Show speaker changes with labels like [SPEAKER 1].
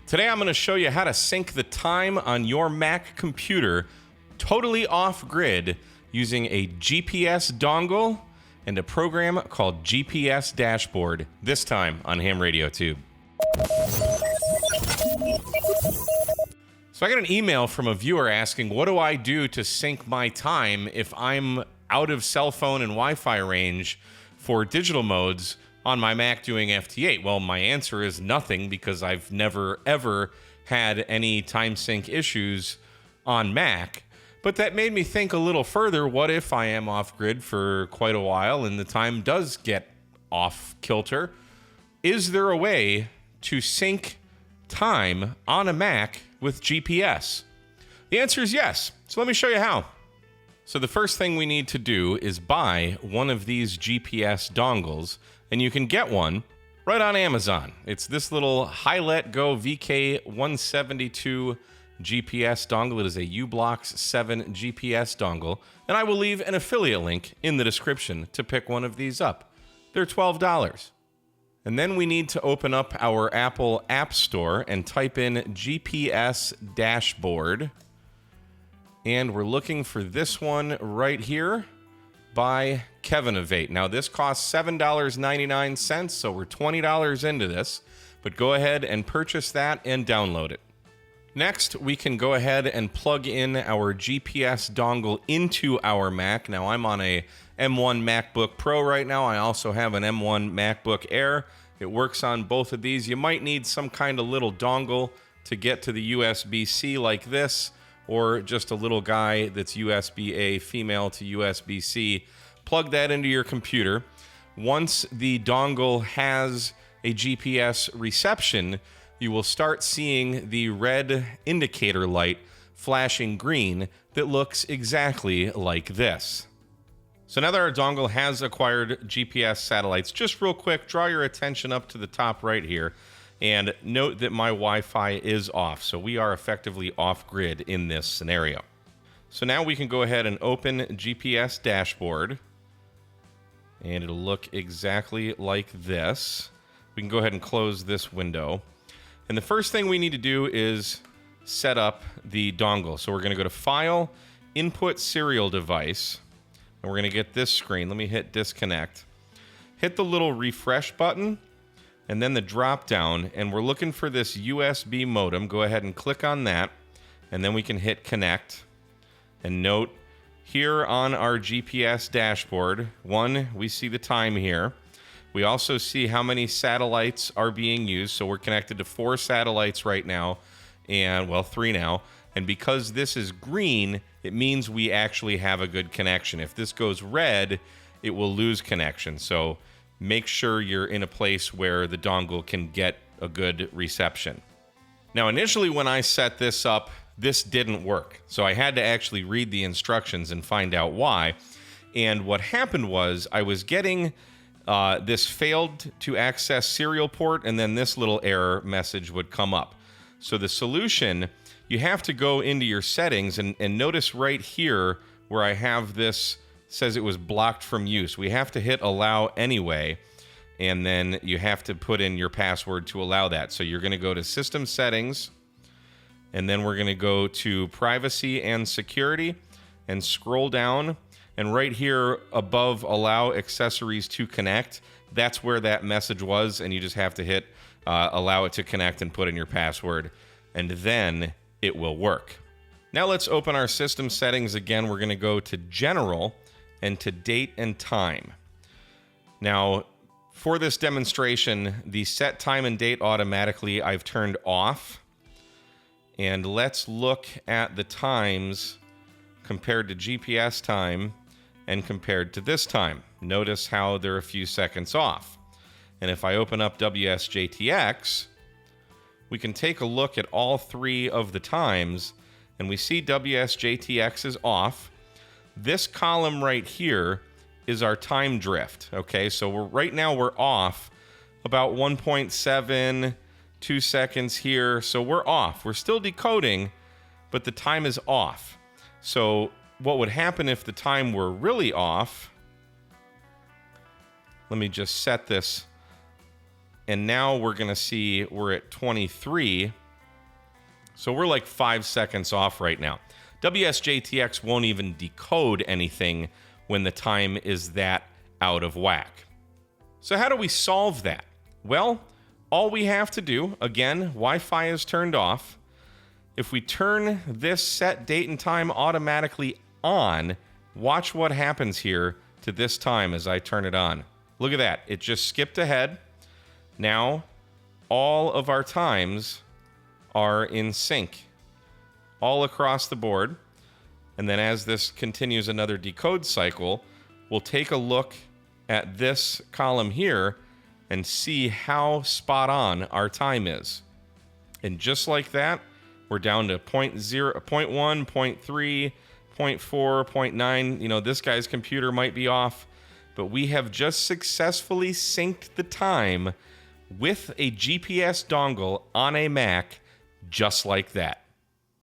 [SPEAKER 1] Today I'm going to show you how to sync the time on your Mac computer totally off-grid using a GPS dongle and a program called GPS Dashboard, this time on Ham Radio Tube. So I got an email from a viewer asking, what do I do to sync my time if I'm out of cell phone and Wi-Fi range for digital modes on my Mac doing FT8? Well, my answer is nothing, because I've never, ever had any time sync issues on Mac. But that made me think a little further. What if I am off grid for quite a while and the time does get off kilter? Is there a way to sync time on a Mac with GPS? The answer is yes. So let me show you how. So the first thing we need to do is buy one of these GPS dongles, and you can get one right on Amazon. It's this little Hi-Let Go VK172 GPS dongle. It is a U-Blox 7 GPS dongle, and I will leave an affiliate link in the description to pick one of these up. They're $12. And then we need to open up our Apple App Store and type in GPS Dashboard. And we're looking for this one right here by Kevinovate. Now, this costs $7.99, so we're $20 into this. But go ahead and purchase that and download it. Next, we can go ahead and plug in our GPS dongle into our Mac. Now, I'm on a M1 MacBook Pro right now. I also have an M1 MacBook Air. It works on both of these. You might need some kind of little dongle to get to the USB-C like this, or just a little guy that's USB-A female to USB-C. Plug that into your computer. Once the dongle has a GPS reception, you will start seeing the red indicator light flashing green that looks exactly like this. So now that our dongle has acquired GPS satellites, just real quick, draw your attention up to the top right here. And note that my Wi-Fi is off, so we are effectively off-grid in this scenario. So now we can go ahead and open GPS Dashboard, and it'll look exactly like this. We can go ahead and close this window. And the first thing we need to do is set up the dongle. So we're going to go to File, Input Serial Device, and we're going to get this screen. Let me hit Disconnect. Hit the little refresh button, and then the drop down, and we're looking for this USB modem. Go ahead and click on that, and then we can hit connect. And note here on our GPS dashboard, one, we see the time here. We also see how many satellites are being used. So we're connected to 4 satellites right now, and well, 3 now. And because this is green, it means we actually have a good connection. If this goes red, it will lose connection. So make sure you're in a place where the dongle can get a good reception. Now, initially when I set this up, this didn't work. So I had to actually read the instructions and find out why. And what happened was I was getting this failed to access serial port, and then this little error message would come up. So the solution, you have to go into your settings and notice right here where I have this says it was blocked from use. We have to hit allow anyway, and then you have to put in your password to allow that. So you're going to go to System Settings, and then we're going to go to Privacy and Security, and scroll down, and right here above Allow Accessories to Connect, that's where that message was, and you just have to hit allow it to connect and put in your password, and then it will work. Now let's open our system settings again. We're going to go to General and to Date and Time. Now, for this demonstration, the Set Time and Date Automatically I've turned off. And let's look at the times compared to GPS time and compared to this time. Notice how they're a few seconds off. And if I open up WSJTX, we can take a look at all 3 of the times, and we see WSJTX is off. This column right here is our time drift, okay? So right now we're off about 1.72 seconds here, so we're off. We're still decoding, but the time is off. So what would happen if the time were really off? Let me just set this, and now we're going to see we're at 23, So we're like 5 seconds off right now. WSJTX won't even decode anything when the time is that out of whack. So how do we solve that? Well, all we have to do, again, Wi-Fi is turned off. If we turn this set date and time automatically on, watch what happens here to this time as I turn it on. Look at that. It just skipped ahead. Now, all of our times are in sync all across the board. And then as this continues another decode cycle, we'll take a look at this column here and see how spot on our time is. And just like that, we're down to 0.1, 0.3, 0.4, 0.9. This guy's computer might be off, but we have just successfully synced the time with a GPS dongle on a Mac just like that.